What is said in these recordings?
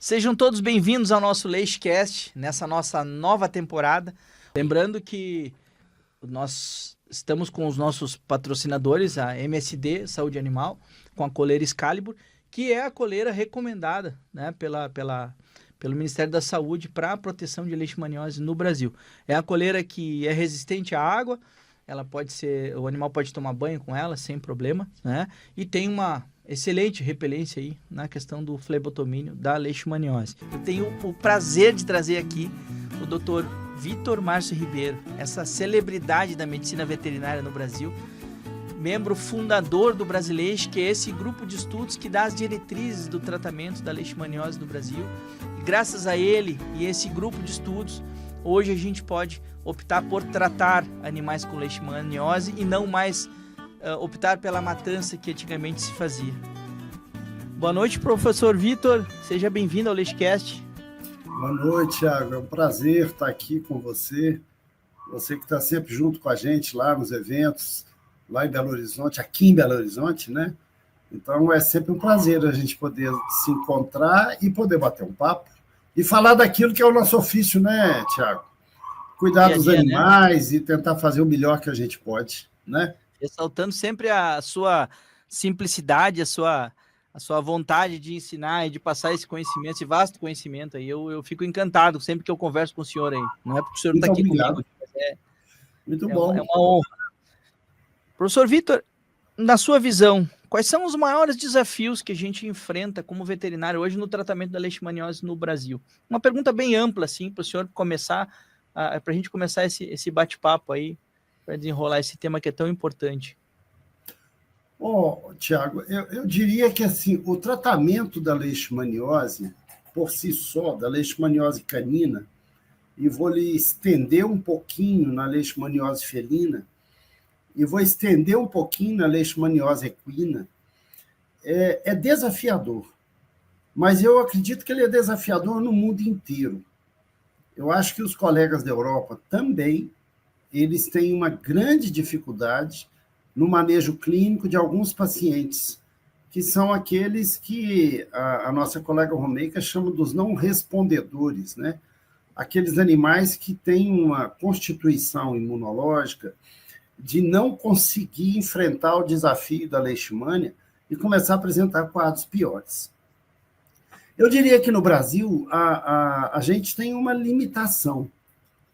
Sejam todos bem-vindos ao nosso Leishcast, nessa nossa nova temporada. Lembrando que nós estamos com os nossos patrocinadores, a MSD Saúde Animal, com a coleira Excalibur, que é a coleira recomendada, né, pelo Ministério da Saúde para a proteção de leishmaniose no Brasil. É a coleira que é resistente à água, o animal pode tomar banho com ela sem problema, né? E tem uma excelente repelência aí na questão do flebotomínio da leishmaniose. Eu tenho o prazer de trazer aqui o Dr. Vitor Márcio Ribeiro, essa celebridade da medicina veterinária no Brasil, membro fundador do Brasileish, que é esse grupo de estudos que dá as diretrizes do tratamento da leishmaniose no Brasil. E graças a ele e esse grupo de estudos, hoje a gente pode optar por tratar animais com leishmaniose e não mais optar pela matança que antigamente se fazia. Boa noite, professor Vitor. Seja bem-vindo ao Leishcast. Boa noite, Thiago. É um prazer estar aqui com você. Você que está sempre junto com a gente lá nos eventos, lá em Belo Horizonte, aqui em Belo Horizonte, né? Então, é sempre um prazer a gente poder se encontrar e poder bater um papo e falar daquilo que é o nosso ofício, né, Thiago? Cuidar dos animais, né? E tentar fazer o melhor que a gente pode, né? Ressaltando sempre a sua simplicidade, a sua vontade de ensinar e de passar esse conhecimento, esse vasto conhecimento aí. Eu fico encantado sempre que eu converso com o senhor aí. Não é porque o senhor está aqui comigo, mas muito bom. É uma honra. Professor Vitor, na sua visão, quais são os maiores desafios que a gente enfrenta como veterinário hoje no tratamento da leishmaniose no Brasil? Uma pergunta bem ampla, assim, para o senhor começar, para a gente começar esse bate-papo aí, para desenrolar esse tema que é tão importante. Tiago, eu diria que assim, o tratamento da leishmaniose, por si só, da leishmaniose canina, e vou lhe estender um pouquinho na leishmaniose felina, e vou estender um pouquinho na leishmaniose equina, é desafiador. Mas eu acredito que ele é desafiador no mundo inteiro. Eu acho que os colegas da Europa também, eles têm uma grande dificuldade no manejo clínico de alguns pacientes, que são aqueles que a nossa colega Romeica chama dos não respondedores, né? Aqueles animais que têm uma constituição imunológica de não conseguir enfrentar o desafio da leishmania e começar a apresentar quadros piores. Eu diria que no Brasil a gente tem uma limitação.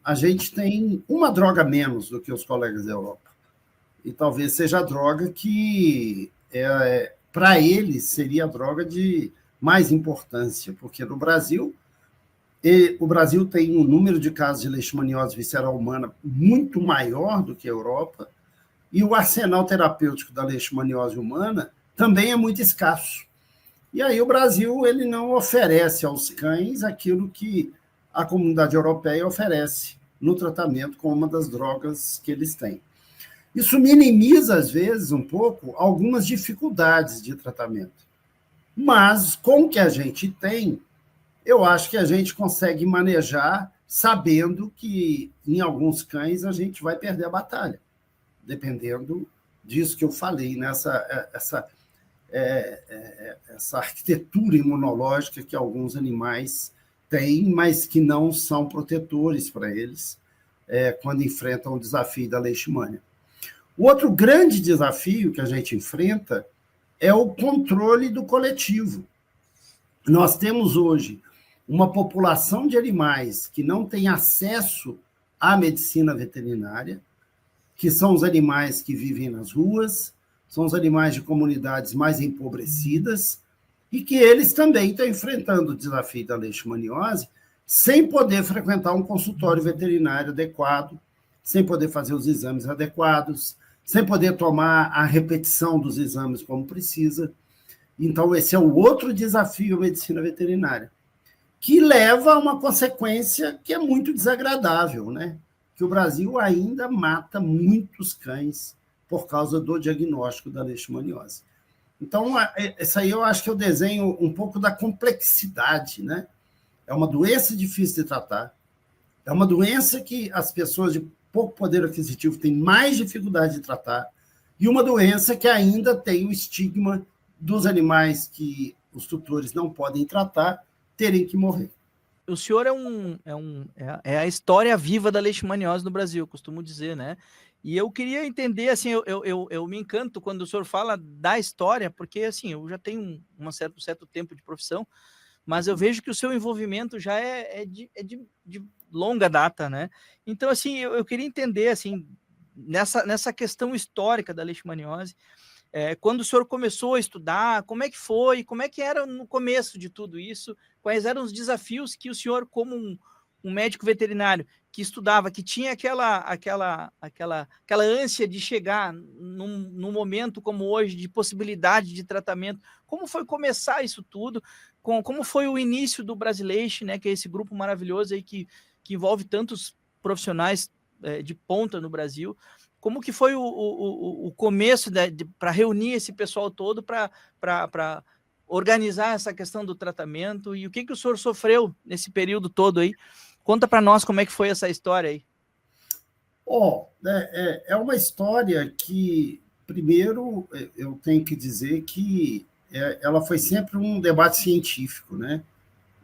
A gente tem uma droga menos do que os colegas da Europa. E talvez seja a droga que, para eles, seria a droga de mais importância, porque no Brasil, o Brasil tem um número de casos de leishmaniose visceral humana muito maior do que a Europa, e o arsenal terapêutico da leishmaniose humana também é muito escasso. E aí o Brasil ele não oferece aos cães aquilo que a comunidade europeia oferece no tratamento com uma das drogas que eles têm. Isso minimiza, às vezes, um pouco, algumas dificuldades de tratamento. Mas, com o que a gente tem, eu acho que a gente consegue manejar sabendo que, em alguns cães, a gente vai perder a batalha, dependendo disso que eu falei, essa arquitetura imunológica que alguns animais têm, mas que não são protetores para eles quando enfrentam o desafio da leishmania. O outro grande desafio que a gente enfrenta é o controle do coletivo. Nós temos hoje uma população de animais que não tem acesso à medicina veterinária, que são os animais que vivem nas ruas, são os animais de comunidades mais empobrecidas, e que eles também estão enfrentando o desafio da leishmaniose sem poder frequentar um consultório veterinário adequado, sem poder fazer os exames adequados, sem poder tomar a repetição dos exames como precisa. Então, esse é o outro desafio da medicina veterinária, que leva a uma consequência que é muito desagradável, né? Que o Brasil ainda mata muitos cães por causa do diagnóstico da leishmaniose. Então, isso aí eu acho que eu desenho um pouco da complexidade, né? É uma doença difícil de tratar, é uma doença que as pessoas de pouco poder aquisitivo têm mais dificuldade de tratar, e uma doença que ainda tem o estigma dos animais que os tutores não podem tratar, terem que morrer. O senhor é a história viva da leishmaniose no Brasil, eu costumo dizer, né? E eu queria entender, assim, eu me encanto quando o senhor fala da história, porque, assim, eu já tenho um certo tempo de profissão, mas eu vejo que o seu envolvimento já é de longa data, né? Então, assim, eu queria entender, assim, nessa questão histórica da leishmaniose, quando o senhor começou a estudar, como é que foi, como é que era no começo de tudo isso, quais eram os desafios que o senhor, como um médico veterinário que estudava, que tinha aquela ânsia de chegar num momento como hoje, de possibilidade de tratamento, como foi começar isso tudo, como foi o início do Brasileixe, né, que é esse grupo maravilhoso aí que envolve tantos profissionais de ponta no Brasil. Como que foi o começo para reunir esse pessoal todo para organizar essa questão do tratamento e o que o senhor sofreu nesse período todo aí? Conta para nós como é que foi essa história aí. É uma história que, primeiro, eu tenho que dizer que ela foi sempre um debate científico, né?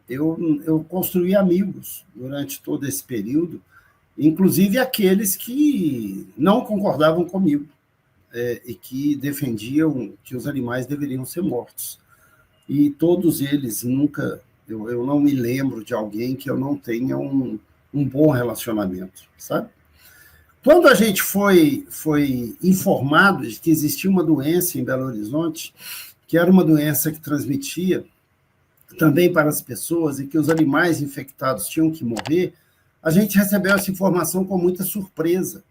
Eu construí amigos durante todo esse período, inclusive aqueles que não concordavam comigo e que defendiam que os animais deveriam ser mortos. E todos eles nunca... Eu não me lembro de alguém que eu não tenha um bom relacionamento, sabe? Quando a gente foi informado de que existia uma doença em Belo Horizonte, que era uma doença que transmitia também para as pessoas e que os animais infectados tinham que morrer, a gente recebeu essa informação com muita surpresa.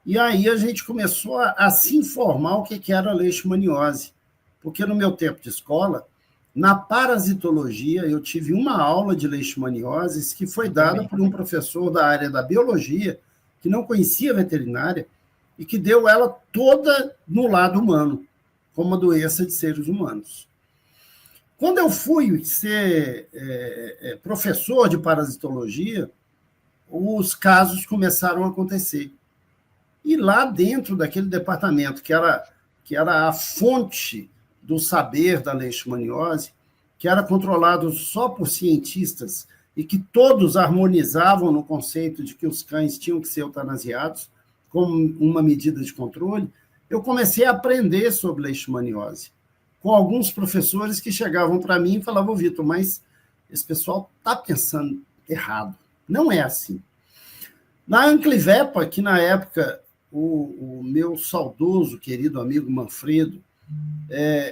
E aí a gente começou a se informar o que era a leishmaniose. Porque no meu tempo de escola, na parasitologia, eu tive uma aula de leishmaniose que foi dada por um professor da área da biologia, que não conhecia veterinária, e que deu ela toda no lado humano, como uma doença de seres humanos. Quando eu fui ser professor de parasitologia, os casos começaram a acontecer. E lá dentro daquele departamento, que era a fonte do saber da leishmaniose, que era controlado só por cientistas e que todos harmonizavam no conceito de que os cães tinham que ser eutanasiados como uma medida de controle, eu comecei a aprender sobre leishmaniose, com alguns professores que chegavam para mim e falavam: Vitor, mas esse pessoal está pensando errado. Não é assim. Na Anclivepa, que na época o meu saudoso, querido amigo Manfredo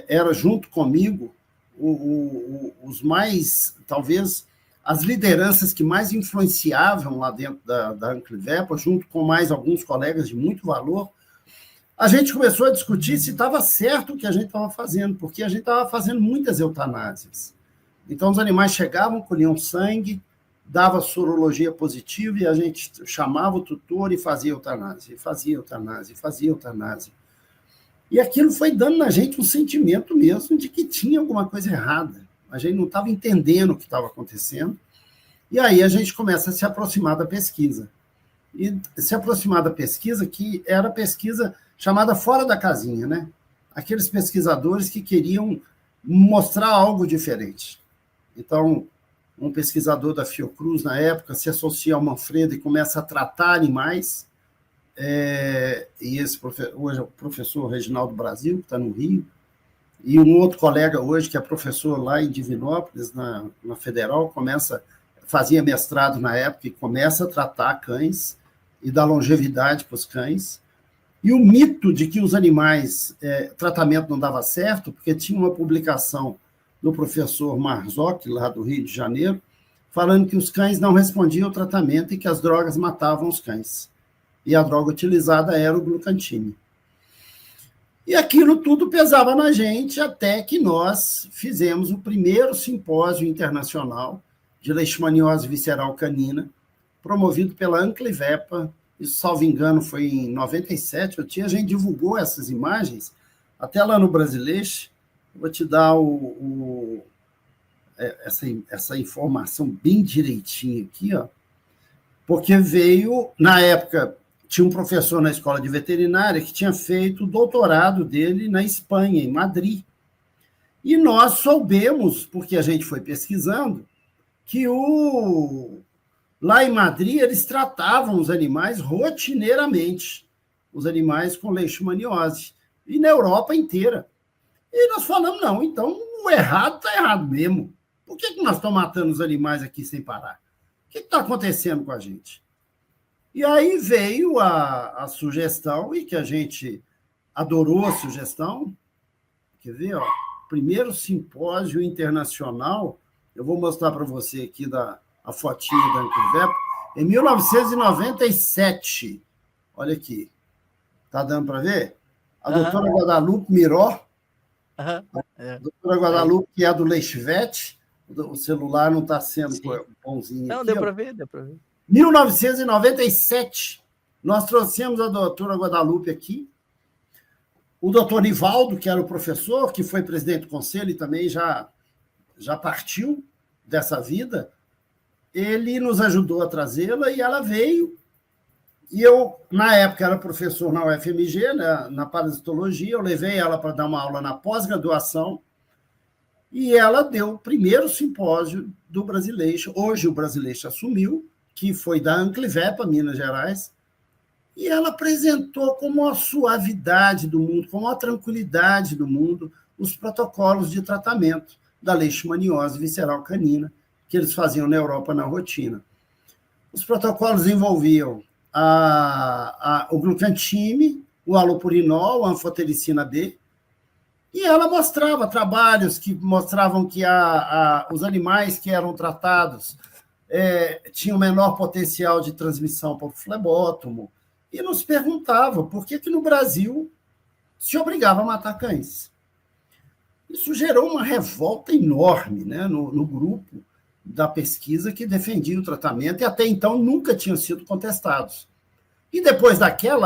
era junto comigo os mais, talvez, as lideranças que mais influenciavam lá dentro da Anclivepa, junto com mais alguns colegas de muito valor, a gente começou a discutir se estava certo o que a gente estava fazendo, porque a gente estava fazendo muitas eutanásias. Então, os animais chegavam, colhiam sangue, dava sorologia positiva e a gente chamava o tutor e fazia eutanásia, fazia eutanásia, fazia eutanásia. E aquilo foi dando na gente um sentimento mesmo de que tinha alguma coisa errada. A gente não estava entendendo o que estava acontecendo. E aí a gente começa a se aproximar da pesquisa. E se aproximar da pesquisa, que era pesquisa chamada fora da casinha, né? Aqueles pesquisadores que queriam mostrar algo diferente. Então, um pesquisador da Fiocruz, na época, se associa ao Manfredo e começa a tratar animais, e esse hoje é o professor Reginaldo Brasil, que está no Rio, e um outro colega hoje, que é professor lá em Divinópolis, na Federal, fazia mestrado na época e começa a tratar cães e dar longevidade para os cães. E o mito de que os animais, tratamento não dava certo, porque tinha uma publicação do professor Marzocchi, lá do Rio de Janeiro, falando que os cães não respondiam ao tratamento e que as drogas matavam os cães. E a droga utilizada era o glucantine. E aquilo tudo pesava na gente, até que nós fizemos o primeiro simpósio internacional de leishmaniose visceral canina, promovido pela Anclivepa, isso, salvo engano, foi em 97, a gente divulgou essas imagens, até lá no Brasileixe. Vou te dar essa informação bem direitinho aqui, ó, porque veio, na época, tinha um professor na escola de veterinária que tinha feito o doutorado dele na Espanha, em Madrid. E nós soubemos, porque a gente foi pesquisando, que lá em Madrid eles tratavam os animais rotineiramente, os animais com leishmaniose, e na Europa inteira. E nós falamos, não, então o errado está errado mesmo. Por que nós estamos matando os animais aqui sem parar? O que está acontecendo com a gente? E aí veio a sugestão, e que a gente adorou a sugestão. Quer ver? Ó, primeiro simpósio internacional, eu vou mostrar para você aqui a fotinha da Anclivepa, em 1997. Olha aqui. Está dando para ver? A doutora Guadalupe Miró, a doutora Guadalupe, que é do Leishvet, o celular não está sendo bonzinho. Não, aqui, deu para ver, deu para ver. 1997, nós trouxemos a doutora Guadalupe aqui, o doutor Nivaldo, que era o professor, que foi presidente do conselho e também já partiu dessa vida, ele nos ajudou a trazê-la e ela veio. E eu, na época, era professor na UFMG, na parasitologia, eu levei ela para dar uma aula na pós-graduação, e ela deu o primeiro simpósio do Brasileixo. Hoje o Brasileixo assumiu, que foi da Anclivepa, Minas Gerais, e ela apresentou como a suavidade do mundo, como a tranquilidade do mundo, os protocolos de tratamento da leishmaniose visceral canina, que eles faziam na Europa na rotina. Os protocolos envolviam o glucantime, o alopurinol, a anfotericina B, e ela mostrava trabalhos que mostravam que os animais que eram tratados tinham menor potencial de transmissão para o flebótomo, e nos perguntava por que no Brasil se obrigava a matar cães. Isso gerou uma revolta enorme, né, no grupo da pesquisa que defendia o tratamento, e até então nunca tinham sido contestados. E depois daquele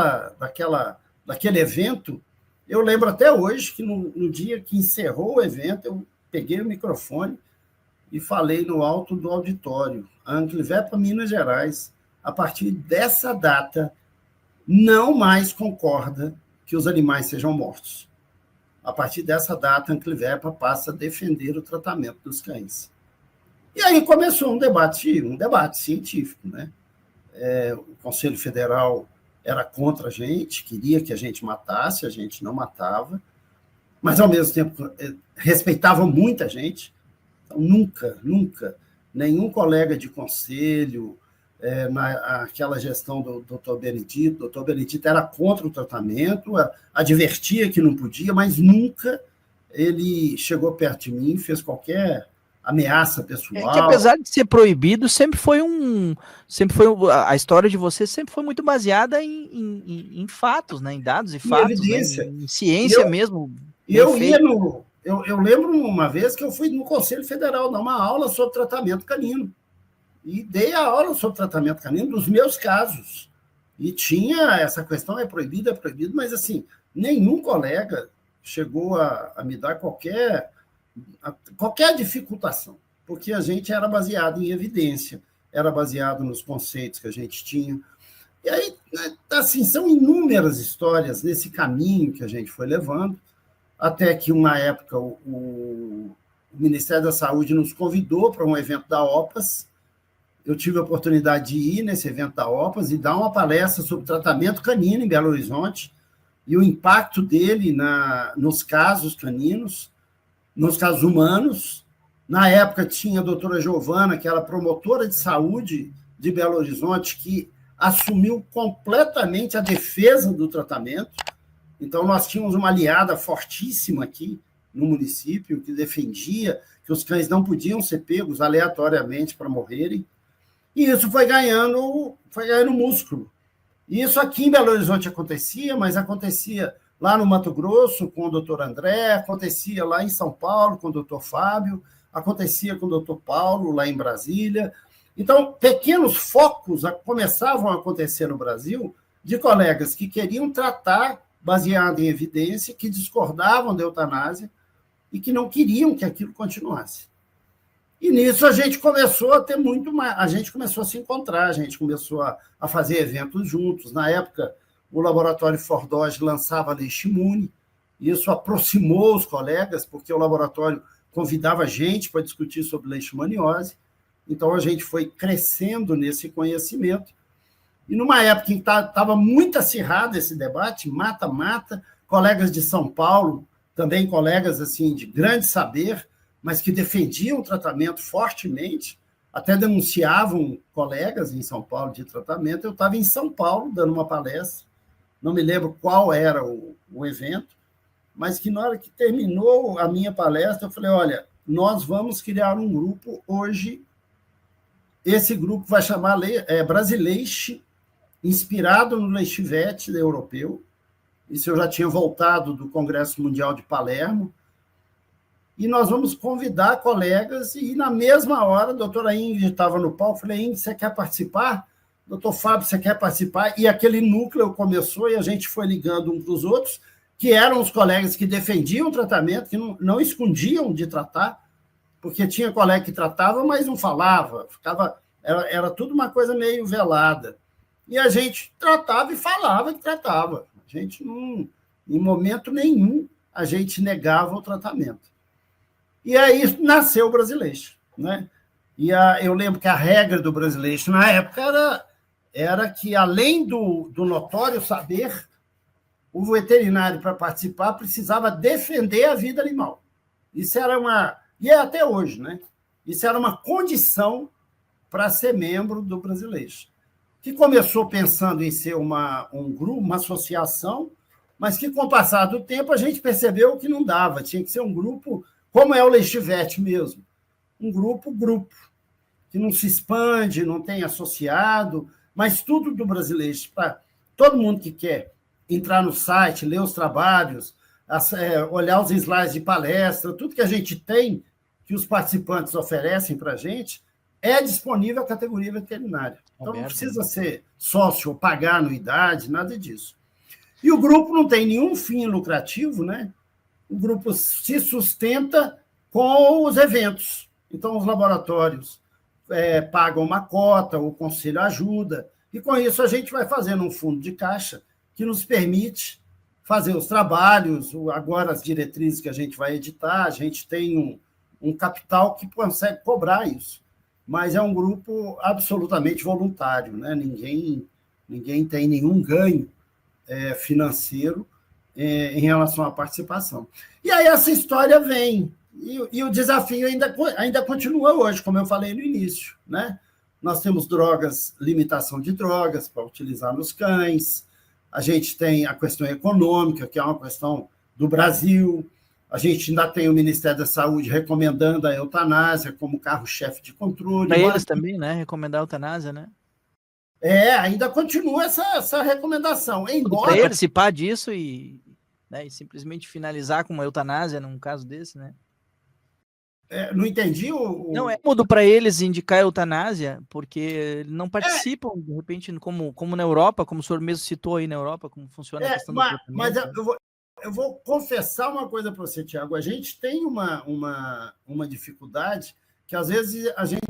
evento, eu lembro até hoje que no dia que encerrou o evento, eu peguei o microfone e falei no alto do auditório: a Anclivepa Minas Gerais, a partir dessa data, não mais concorda que os animais sejam mortos. A partir dessa data, a Anclivepa passa a defender o tratamento dos cães. E aí começou um debate científico, né? O Conselho Federal era contra a gente, queria que a gente matasse, a gente não matava, mas, ao mesmo tempo, respeitava muita gente. Então, nunca, nenhum colega de conselho, naquela gestão do doutor Benedito, o doutor Benedito era contra o tratamento, advertia que não podia, mas nunca ele chegou perto de mim, fez qualquer ameaça pessoal. Que apesar de ser proibido, a história de você sempre foi muito baseada em fatos, né? Em dados e fatos, evidência. Né? Em ciência mesmo. Eu lembro uma vez que eu fui no Conselho Federal dar uma aula sobre tratamento canino. E dei a aula sobre tratamento canino dos meus casos. E tinha essa questão, é proibido, mas, assim, nenhum colega chegou a me dar qualquer dificultação, porque a gente era baseado em evidência, era baseado nos conceitos que a gente tinha. E aí, assim, são inúmeras histórias nesse caminho que a gente foi levando, até que, uma época, o Ministério da Saúde nos convidou para um evento da OPAS. Eu tive a oportunidade de ir nesse evento da OPAS e dar uma palestra sobre tratamento canino em Belo Horizonte e o impacto dele nos casos caninos, nos casos humanos. Na época tinha a doutora Giovana, que era promotora de saúde de Belo Horizonte, que assumiu completamente a defesa do tratamento. Então, nós tínhamos uma aliada fortíssima aqui no município, que defendia que os cães não podiam ser pegos aleatoriamente para morrerem. E isso foi ganhando músculo. E isso aqui em Belo Horizonte acontecia, mas acontecia lá no Mato Grosso com o doutor André, acontecia lá em São Paulo com o doutor Fábio, acontecia com o doutor Paulo lá em Brasília. Então, pequenos focos começavam a acontecer no Brasil de colegas que queriam tratar baseado em evidência, que discordavam da eutanásia e que não queriam que aquilo continuasse. E nisso a gente começou a ter muito mais, a gente começou a se encontrar, a gente começou a fazer eventos juntos. Na época, o laboratório Fordog lançava a Leishmune, e isso aproximou os colegas, porque o laboratório convidava a gente para discutir sobre leishmaniose, Então, a gente foi crescendo nesse conhecimento. E numa época em que estava muito acirrado esse debate, mata-mata, colegas de São Paulo, também colegas assim de grande saber, mas que defendiam o tratamento fortemente, até denunciavam colegas em São Paulo de tratamento. Eu estava em São Paulo dando uma palestra, não me lembro qual era o evento, mas que na hora que terminou a minha palestra, eu falei, olha, nós vamos criar um grupo hoje, esse grupo vai chamar Brasileixe, inspirado no Leishvet europeu. Isso eu já tinha voltado do Congresso Mundial de Palermo. E nós vamos convidar colegas, e na mesma hora, a doutora Ingrid estava no palco, falei, Ingrid, você quer participar? Doutor Fábio, você quer participar? E aquele núcleo começou, e a gente foi ligando uns para os outros, que eram os colegas que defendiam o tratamento, que não escondiam de tratar, porque tinha colega que tratava, mas não falava, era tudo uma coisa meio velada. E a gente tratava e falava que tratava. A gente não, em momento nenhum, a gente negava o tratamento. E aí nasceu o Brasileixo, né? E eu lembro que a regra do Brasileixo, na época, era que, além do notório saber, o veterinário, para participar, precisava defender a vida animal. Isso era e é até hoje, né? Isso era uma condição para ser membro do Brasileixo, que começou pensando em ser um grupo, uma associação, mas que, com o passar do tempo, a gente percebeu que não dava, tinha que ser um grupo, como é o Leishvet mesmo, um grupo, que não se expande, não tem associado, mas tudo do Brasileixo, para todo mundo que quer entrar no site, ler os trabalhos, olhar os slides de palestra, tudo que a gente tem, que os participantes oferecem para a gente, é disponível a categoria veterinária. Então, não precisa ser sócio ou pagar anuidade, nada disso. E o grupo não tem nenhum fim lucrativo, né? O grupo se sustenta com os eventos. Então, os laboratórios pagam uma cota, o conselho ajuda, e com isso a gente vai fazendo um fundo de caixa que nos permite fazer os trabalhos, agora as diretrizes que a gente vai editar, a gente tem um capital que consegue cobrar isso. Mas é um grupo absolutamente voluntário, né? Ninguém tem nenhum ganho financeiro em relação à participação. E aí essa história vem, e o desafio ainda continua hoje, como eu falei no início, né? Nós temos limitação de drogas para utilizar nos cães, a gente tem a questão econômica, que é uma questão do Brasil, a gente ainda tem o Ministério da Saúde recomendando a eutanásia como carro-chefe de controle. Para eles também, né? Recomendar a eutanásia, né? Ainda continua essa recomendação. Embora para participar disso e simplesmente finalizar com uma eutanásia num caso desse, né? Não entendi Não é cômodo para eles indicar a eutanásia, porque não participam, de repente, como na Europa, como o senhor mesmo citou aí na Europa, como funciona a questão do tratamento. Mas eu vou confessar uma coisa para você, Tiago. A gente tem uma dificuldade que, às vezes, a gente,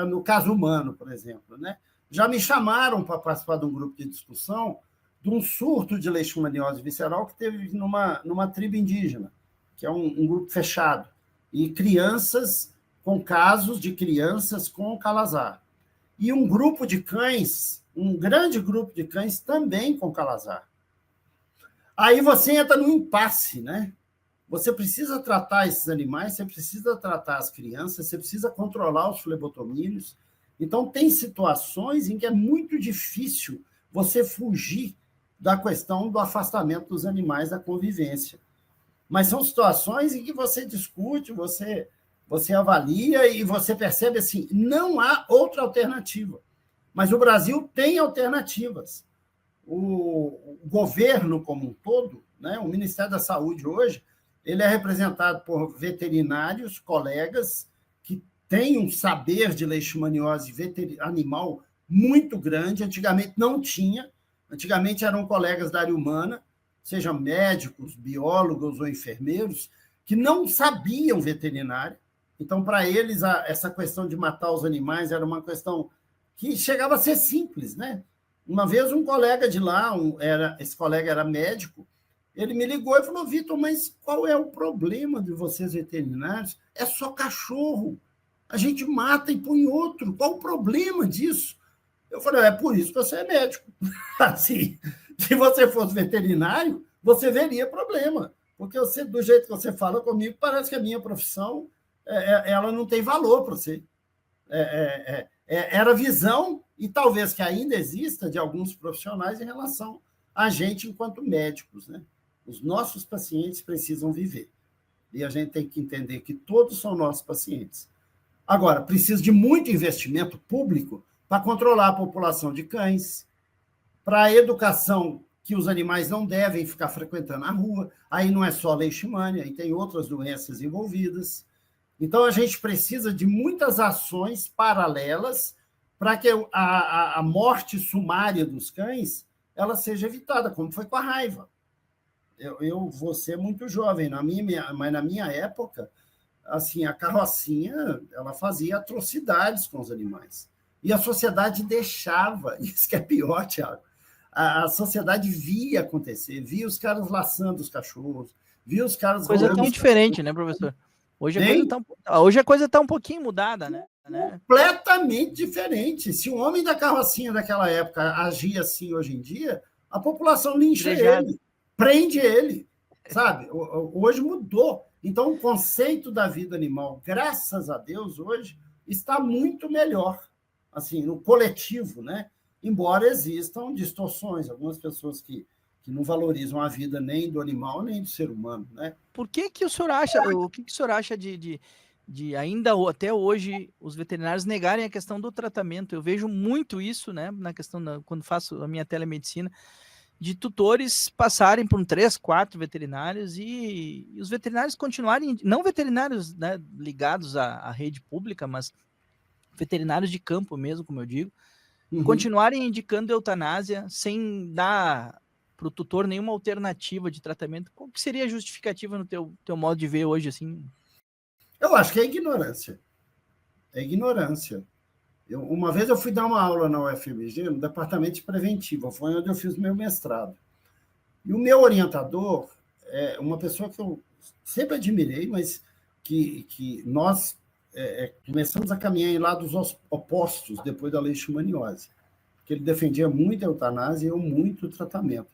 no caso humano, por exemplo, né? Já me chamaram para participar de um grupo de discussão de um surto de leishmaniose visceral que teve numa tribo indígena, que é um grupo fechado, e casos de crianças com calazar. E um grupo de cães, um grande grupo de cães também com calazar. Aí você entra num impasse, né? Você precisa tratar esses animais, você precisa tratar as crianças, você precisa controlar os flebotomínios. Então, tem situações em que é muito difícil você fugir da questão do afastamento dos animais da convivência. Mas são situações em que você discute, você avalia e você percebe assim, não há outra alternativa. Mas o Brasil tem alternativas. O governo como um todo, né, o Ministério da Saúde hoje, ele é representado por veterinários, colegas, que têm um saber de leishmaniose animal muito grande. Antigamente não tinha. Antigamente eram colegas da área humana, sejam médicos, biólogos ou enfermeiros, que não sabiam veterinário. Então, para eles, essa questão de matar os animais era uma questão que chegava a ser simples, né? Uma vez um colega de lá, esse colega era médico, ele me ligou e falou, Vitor, mas qual é o problema de vocês veterinários? É só cachorro. A gente mata e põe outro. Qual o problema disso? Eu falei, é por isso que você é médico. Assim, se você fosse veterinário, você veria problema. Porque você, do jeito que você fala comigo, parece que a minha profissão ela não tem valor para você. Era a visão, e talvez que ainda exista, de alguns profissionais em relação a gente enquanto médicos. Né? Os nossos pacientes precisam viver. E a gente tem que entender que todos são nossos pacientes. Agora, precisa de muito investimento público para controlar a população de cães, para a educação que os animais não devem ficar frequentando a rua. Aí não é só leishmania, aí tem outras doenças envolvidas. Então, a gente precisa de muitas ações paralelas para que a morte sumária dos cães ela seja evitada, como foi com a raiva. Eu vou ser muito jovem, mas na minha época, assim, a carrocinha ela fazia atrocidades com os animais. E a sociedade deixava, isso que é pior, Tiago. A sociedade via acontecer, via os caras laçando os cachorros, via os caras... Coisa tão diferente, né, professor? Hoje a coisa está um pouquinho mudada, né? Completamente diferente. Se o homem da carrocinha daquela época agia assim hoje em dia, a população lincha ele, prende ele, sabe? Hoje mudou. Então, o conceito da vida animal, graças a Deus, hoje, está muito melhor, assim, no coletivo, né? Embora existam distorções, algumas pessoas que não valorizam a vida nem do animal, nem do ser humano, né? Por que o senhor acha, o que o senhor acha de ainda até hoje os veterinários negarem a questão do tratamento? Eu vejo muito isso, né, na questão quando faço a minha telemedicina, de tutores passarem por 3, 4 veterinários e os veterinários continuarem, não veterinários, né, ligados à rede pública, mas veterinários de campo mesmo, como eu digo, continuarem indicando eutanásia sem dar para o tutor nenhuma alternativa de tratamento. Qual que seria a justificativa no teu modo de ver hoje, assim? Eu acho que é ignorância. É ignorância. Uma vez eu fui dar uma aula na UFMG, no departamento de preventiva, foi onde eu fiz meu mestrado. E o meu orientador é uma pessoa que eu sempre admirei, mas que nós começamos a caminhar em lados opostos depois da leishmaniose. Porque ele defendia muito a eutanásia e eu muito o tratamento.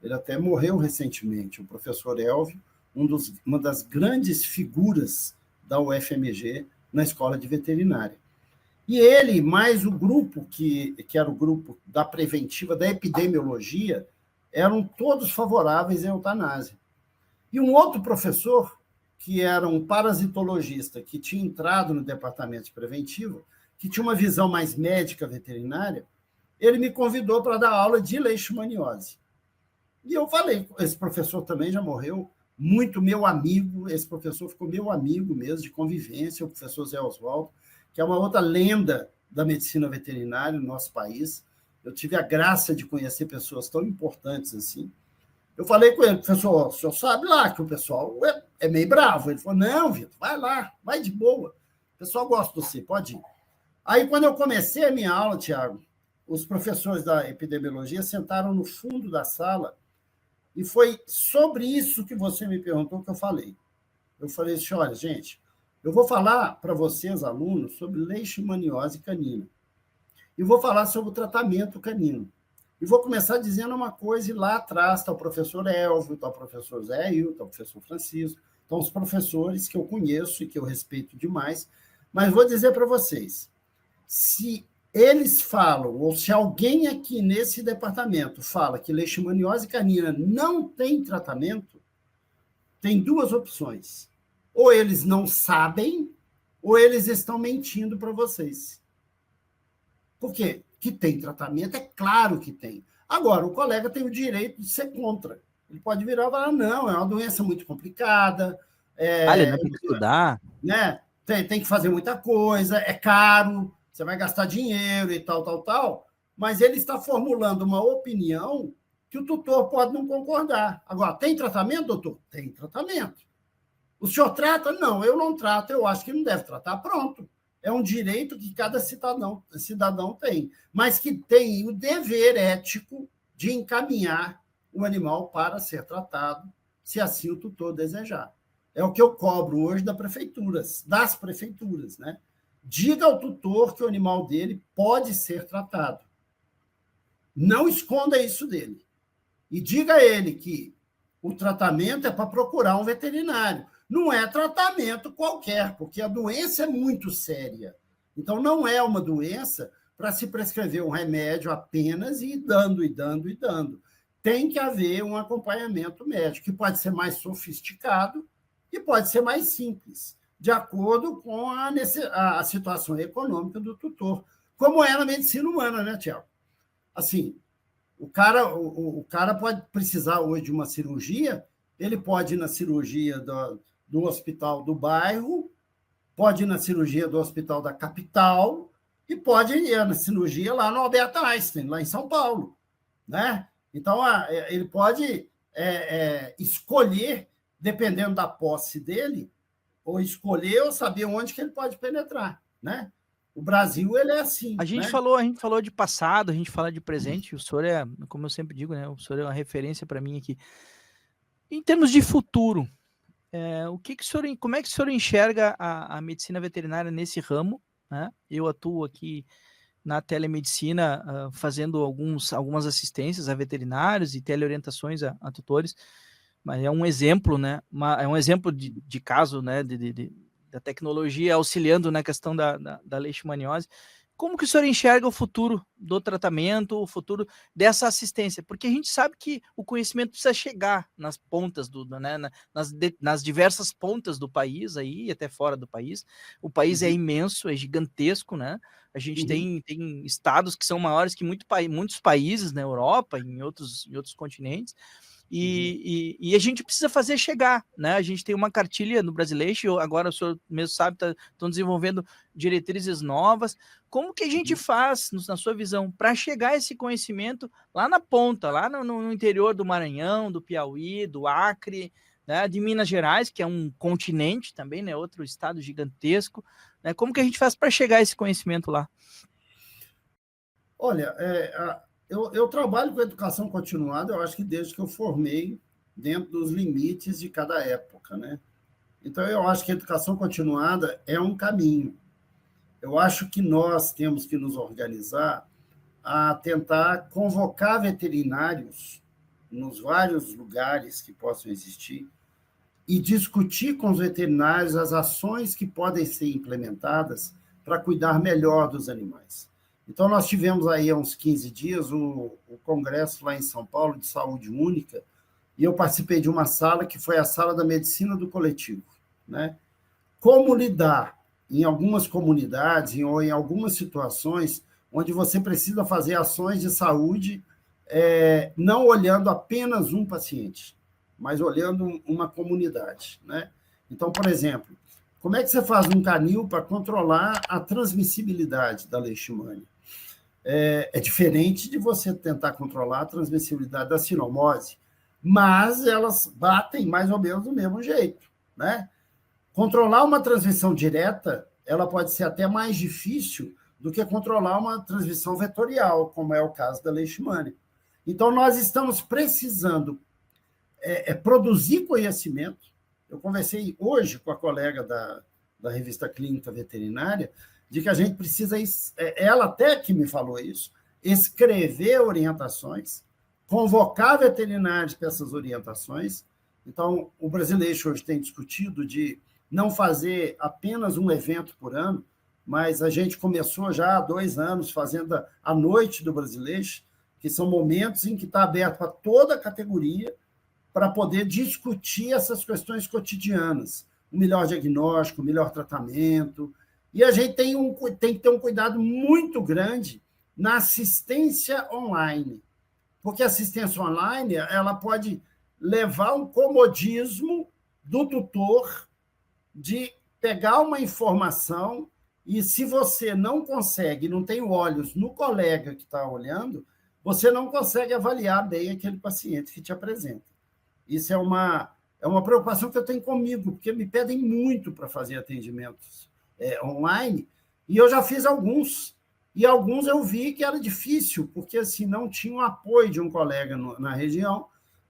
Ele até morreu recentemente, o professor Elvio, uma das grandes figuras da UFMG na escola de veterinária. E ele, mais o grupo, que era o grupo da preventiva, da epidemiologia, eram todos favoráveis à eutanásia. E um outro professor, que era um parasitologista, que tinha entrado no departamento de preventiva, que tinha uma visão mais médica veterinária, ele me convidou para dar aula de leishmaniose. E eu falei, esse professor também já morreu, muito meu amigo, esse professor ficou meu amigo mesmo, de convivência, o professor Zé Oswaldo, que é uma outra lenda da medicina veterinária no nosso país. Eu tive a graça de conhecer pessoas tão importantes assim. Eu falei com ele, professor, o senhor sabe lá que o pessoal é meio bravo. Ele falou, não, Vitor, vai lá, vai de boa. O pessoal gosta de você, pode ir. Aí, quando eu comecei a minha aula, Tiago, os professores da epidemiologia sentaram no fundo da sala e foi sobre isso que você me perguntou que eu falei. Eu falei assim, olha, gente, eu vou falar para vocês, alunos, sobre leishmaniose canina. E vou falar sobre o tratamento canino. E vou começar dizendo uma coisa, e lá atrás está o professor Elvio, está o professor Zé Ailton, está o professor Francisco, estão os professores que eu conheço e que eu respeito demais, mas vou dizer para vocês, se eles falam, ou se alguém aqui nesse departamento fala que leishmaniose canina não tem tratamento, tem duas opções. Ou eles não sabem, ou eles estão mentindo para vocês. Por quê? Que tem tratamento, é claro que tem. Agora, o colega tem o direito de ser contra. Ele pode virar e falar, não, é uma doença muito complicada. Ele não tem que estudar. Né? Tem que fazer muita coisa, é caro, você vai gastar dinheiro e tal, mas ele está formulando uma opinião que o tutor pode não concordar. Agora, tem tratamento, doutor? Tem tratamento. O senhor trata? Não, eu não trato, eu acho que não deve tratar. Pronto. É um direito que cada cidadão tem, mas que tem o dever ético de encaminhar o animal para ser tratado, se assim o tutor desejar. É o que eu cobro hoje das prefeituras, né? diga ao tutor que o animal dele pode ser tratado. Não esconda isso dele. E diga a ele que o tratamento é para procurar um veterinário. Não é tratamento qualquer, porque a doença é muito séria. Então, não é uma doença para se prescrever um remédio apenas e ir dando, e dando, e dando. Tem que haver um acompanhamento médico, que pode ser mais sofisticado e pode ser mais simples, de acordo com a situação econômica do tutor, como é na medicina humana, né, Tiago? Assim, o cara pode precisar hoje de uma cirurgia, ele pode ir na cirurgia do hospital do bairro, pode ir na cirurgia do hospital da capital e pode ir na cirurgia lá no Albert Einstein, lá em São Paulo, né? Então, ele pode escolher, dependendo da posse dele, ou escolher ou saber onde que ele pode penetrar, né? O Brasil, ele é assim, A gente né? falou de passado, a gente fala de presente, o senhor é, como eu sempre digo, né, o senhor é uma referência para mim aqui. Em termos de futuro, como é que o senhor enxerga a medicina veterinária nesse ramo, né? Eu atuo aqui na telemedicina, fazendo algumas assistências a veterinários e teleorientações a tutores, mas é um exemplo, né? É um exemplo de caso, né? Da tecnologia auxiliando na questão da leishmaniose. Como que o senhor enxerga o futuro do tratamento, o futuro dessa assistência? Porque a gente sabe que o conhecimento precisa chegar nas pontas, né, nas diversas pontas do país, aí até fora do país. O país é imenso, é gigantesco, né? A gente tem estados que são maiores que muitos países na Europa, em outros continentes. E a gente precisa fazer chegar, né? A gente tem uma cartilha no Brasileixo, agora o senhor mesmo sabe, estão desenvolvendo diretrizes novas. Como que a gente faz, na sua visão, para chegar esse conhecimento lá na ponta, lá no interior do Maranhão, do Piauí, do Acre, né, de Minas Gerais, que é um continente também, né, outro estado gigantesco, né? Como que a gente faz para chegar esse conhecimento lá? Olha, eu trabalho com educação continuada, eu acho que desde que eu formei, dentro dos limites de cada época, né? Então, eu acho que a educação continuada é um caminho. Eu acho que nós temos que nos organizar a tentar convocar veterinários nos vários lugares que possam existir e discutir com os veterinários as ações que podem ser implementadas para cuidar melhor dos animais. Então, nós tivemos aí há uns 15 dias o congresso lá em São Paulo de saúde única, e eu participei de uma sala que foi a sala da medicina do coletivo, né? Como lidar em algumas comunidades ou em algumas situações onde você precisa fazer ações de saúde, não olhando apenas um paciente, mas olhando uma comunidade, né? Então, por exemplo, como é que você faz um canil para controlar a transmissibilidade da leishmania? É diferente de você tentar controlar a transmissibilidade da sinomose, mas elas batem mais ou menos do mesmo jeito, né? Controlar uma transmissão direta, ela pode ser até mais difícil do que controlar uma transmissão vetorial, como é o caso da leishmania. Então, nós estamos precisando produzir conhecimento. Eu conversei hoje com a colega da revista Clínica Veterinária, de que a gente precisa, ela até que me falou isso, escrever orientações, convocar veterinários para essas orientações. Então, o Brasileixo hoje tem discutido de não fazer apenas um evento por ano, mas a gente começou já há 2 anos fazendo a Noite do Brasileixo, que são momentos em que está aberto para toda a categoria para poder discutir essas questões cotidianas, o melhor diagnóstico, o melhor tratamento. E a gente tem que ter um cuidado muito grande na assistência online, porque a assistência online ela pode levar um comodismo do tutor de pegar uma informação e, se você não consegue, não tem olhos no colega que está olhando, você não consegue avaliar bem aquele paciente que te apresenta. Isso é uma preocupação que eu tenho comigo, porque me pedem muito para fazer atendimentos online, e eu já fiz alguns, e alguns eu vi que era difícil, porque assim, não tinha o apoio de um colega na região,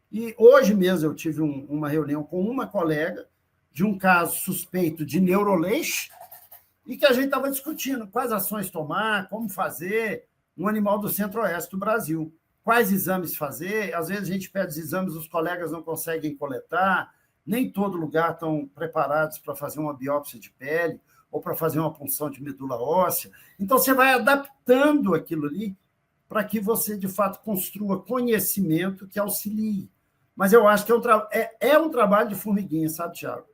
e hoje mesmo eu tive uma reunião com uma colega de um caso suspeito de neuroleixe, e que a gente estava discutindo quais ações tomar, como fazer um animal do centro-oeste do Brasil, quais exames fazer. Às vezes a gente pede os exames, os colegas não conseguem coletar, nem todo lugar estão preparados para fazer uma biópsia de pele ou para fazer uma punção de medula óssea. Então, você vai adaptando aquilo ali para que você, de fato, construa conhecimento que auxilie. Mas eu acho que é um trabalho de formiguinha, sabe, Tiago?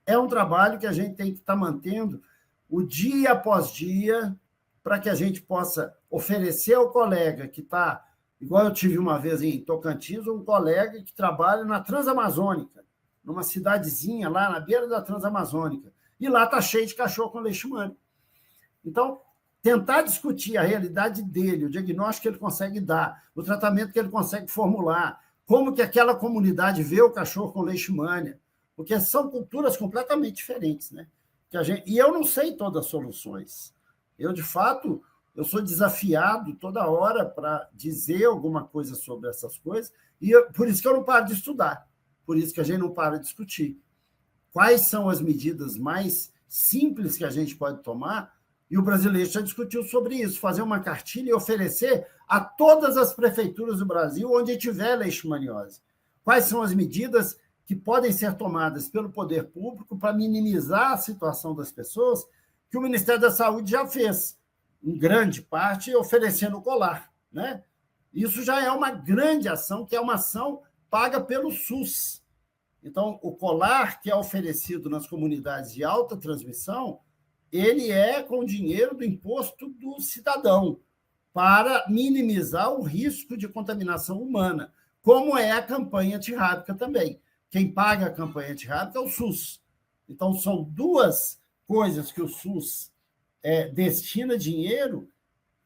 É um trabalho que a gente tem que estar mantendo o dia após dia para que a gente possa oferecer ao colega que está... Igual eu tive uma vez em Tocantins, um colega que trabalha na Transamazônica, numa cidadezinha lá na beira da Transamazônica. E lá está cheio de cachorro com leishmania. Então, tentar discutir a realidade dele, o diagnóstico que ele consegue dar, o tratamento que ele consegue formular, como que aquela comunidade vê o cachorro com leishmania, porque são culturas completamente diferentes, né? E eu não sei todas as soluções. Eu, de fato, eu sou desafiado toda hora para dizer alguma coisa sobre essas coisas, e por isso que eu não paro de estudar, por isso que a gente não para de discutir. Quais são as medidas mais simples que a gente pode tomar? E o brasileiro já discutiu sobre isso, fazer uma cartilha e oferecer a todas as prefeituras do Brasil onde tiver leishmaniose. Quais são as medidas que podem ser tomadas pelo poder público para minimizar a situação das pessoas, que o Ministério da Saúde já fez, em grande parte, oferecendo o colar, né? Isso já é uma grande ação, que é uma ação paga pelo SUS. Então, o colar que é oferecido nas comunidades de alta transmissão, ele é com dinheiro do imposto do cidadão, para minimizar o risco de contaminação humana, como é a campanha antirrábica também. Quem paga a campanha antirrábica é o SUS. Então, são duas coisas que o SUS destina dinheiro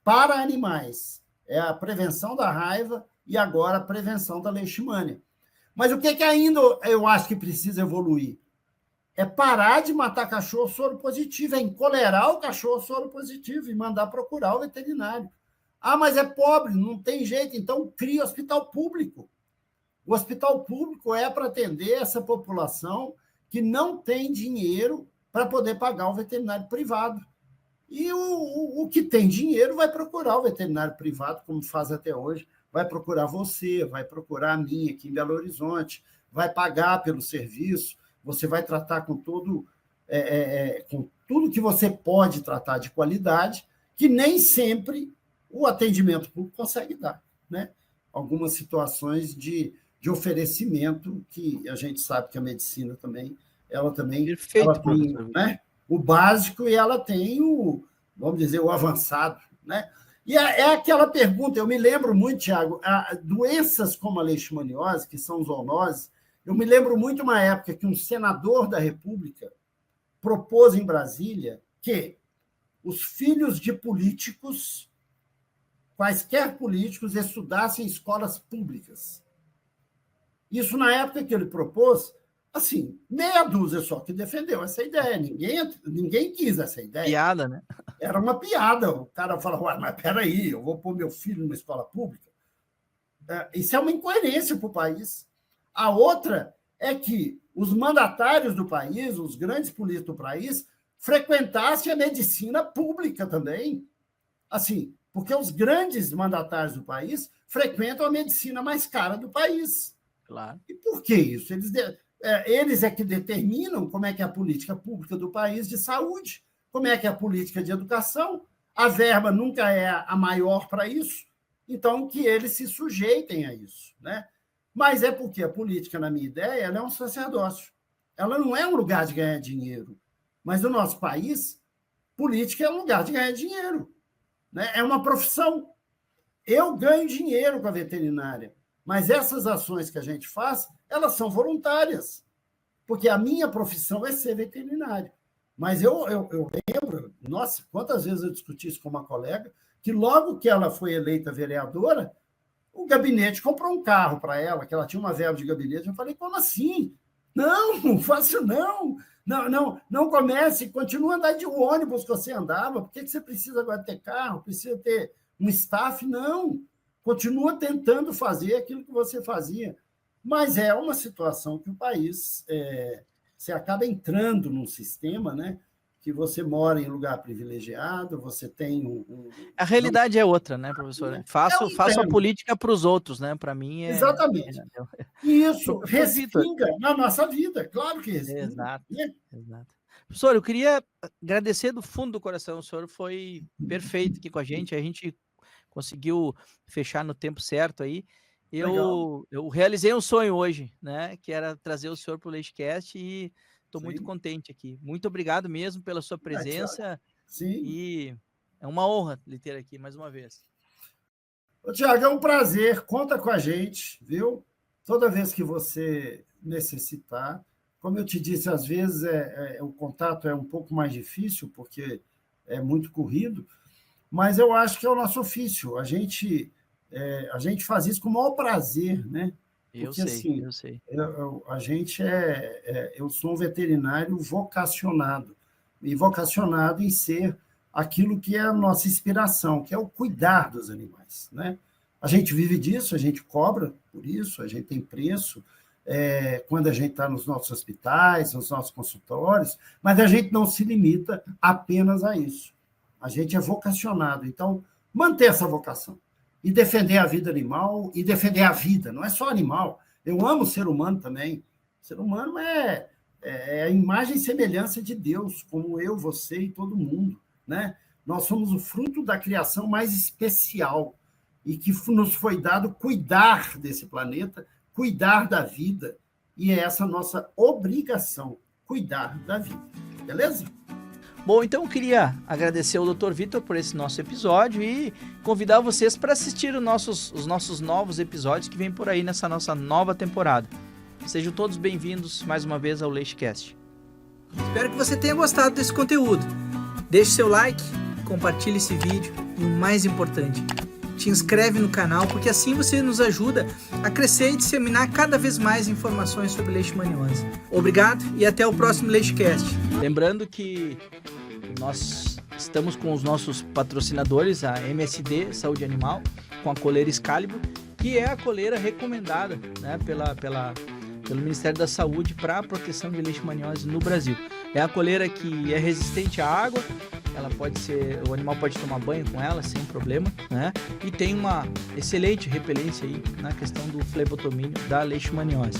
para animais. É a prevenção da raiva e agora a prevenção da leishmania. Mas o que ainda eu acho que precisa evoluir? É parar de matar cachorro soro positivo, é encolerar o cachorro soro positivo e mandar procurar o veterinário. Ah, mas é pobre, não tem jeito, então cria hospital público. O hospital público é para atender essa população que não tem dinheiro para poder pagar o veterinário privado. E o que tem dinheiro vai procurar o veterinário privado, como faz até hoje, vai procurar você, vai procurar a mim aqui em Belo Horizonte, vai pagar pelo serviço, você vai tratar com tudo que você pode tratar de qualidade, que nem sempre o atendimento público consegue dar, né? Algumas situações de oferecimento que a gente sabe que a medicina também, ela tem, né, o básico e ela tem vamos dizer, o avançado, né? E é aquela pergunta, eu me lembro muito, Tiago, doenças como a leishmaniose, que são zoonoses, eu me lembro muito uma época que um senador da República propôs em Brasília que os filhos de políticos, quaisquer políticos, estudassem em escolas públicas. Isso, na época que ele propôs, assim, meia dúzia só que defendeu essa ideia. Ninguém quis essa ideia. Piada, né? Era uma piada. O cara fala, mas peraí, eu vou pôr meu filho numa escola pública? Isso é uma incoerência para o país. A outra é que os mandatários do país, os grandes políticos do país, frequentassem a medicina pública também. Assim, porque os grandes mandatários do país frequentam a medicina mais cara do país. Claro. E por que isso? Eles é que determinam como é que é a política pública do país de saúde, como é que é a política de educação. A verba nunca é a maior para isso, então que eles se sujeitem a isso, né? Mas é porque a política, na minha ideia, ela é um sacerdócio. Ela não é um lugar de ganhar dinheiro. Mas no nosso país, política é um lugar de ganhar dinheiro, né? É uma profissão. Eu ganho dinheiro com a veterinária, mas essas ações que a gente faz, elas são voluntárias, porque a minha profissão é ser veterinário. Mas eu lembro, nossa, quantas vezes eu discuti isso com uma colega, que logo que ela foi eleita vereadora, o gabinete comprou um carro para ela, que ela tinha uma verba de gabinete. Eu falei, como assim? Não faça não. Não comece, continua a andar de ônibus que você andava. Por que você precisa agora ter carro? Precisa ter um staff? Não. Continua tentando fazer aquilo que você fazia. Mas é uma situação que o país... você acaba entrando num sistema, né, que você mora em lugar privilegiado, você tem A realidade é outra, né, professor? Faço a política para os outros, né? Para mim Exatamente. E isso Professor Vitor, respinga na nossa vida, claro que respinga. exato, Né? exato. Professor, eu queria agradecer do fundo do coração, o senhor foi perfeito aqui com a gente conseguiu fechar no tempo certo aí. Legal. Eu realizei um sonho hoje, né, que era trazer o senhor para o LeiteCast e estou muito Sim. contente aqui. Muito obrigado mesmo pela sua presença Sim. e é uma honra lhe ter aqui mais uma vez. Ô, Tiago, é um prazer, conta com a gente, viu? Toda vez que você necessitar. Como eu te disse, às vezes o contato é um pouco mais difícil, porque é muito corrido, mas eu acho que é o nosso ofício. A gente faz isso com o maior prazer, né? Porque, Eu sei. Eu sou um veterinário vocacionado, e vocacionado em ser aquilo que é a nossa inspiração, que é o cuidar dos animais, né? A gente vive disso, a gente cobra por isso, a gente tem preço, quando a gente está nos nossos hospitais, nos nossos consultórios, mas a gente não se limita apenas a isso. A gente é vocacionado, então, manter essa vocação e defender a vida animal e defender a vida, não é só animal. Eu amo o ser humano também. O ser humano é a imagem e semelhança de Deus, como eu, você e todo mundo, né? Nós somos o fruto da criação mais especial e que nos foi dado cuidar desse planeta, cuidar da vida, e é essa nossa obrigação, cuidar da vida. Beleza? Bom, então eu queria agradecer ao Dr. Vitor por esse nosso episódio e convidar vocês para assistir os nossos novos episódios que vem por aí nessa nossa nova temporada. Sejam todos bem-vindos mais uma vez ao LeiteCast. Espero que você tenha gostado desse conteúdo. Deixe seu like, compartilhe esse vídeo e o mais importante, te inscreve no canal, porque assim você nos ajuda a crescer e disseminar cada vez mais informações sobre leishmaniose. Obrigado e até o próximo LeiteCast. Lembrando que nós estamos com os nossos patrocinadores, a MSD Saúde Animal, com a coleira Excalibur, que é a coleira recomendada, né, pelo Ministério da Saúde para a proteção de leishmaniose no Brasil. É a coleira que é resistente à água, o animal pode tomar banho com ela sem problema, né? E tem uma excelente repelência aí na questão do flebotomínio da leishmaniose.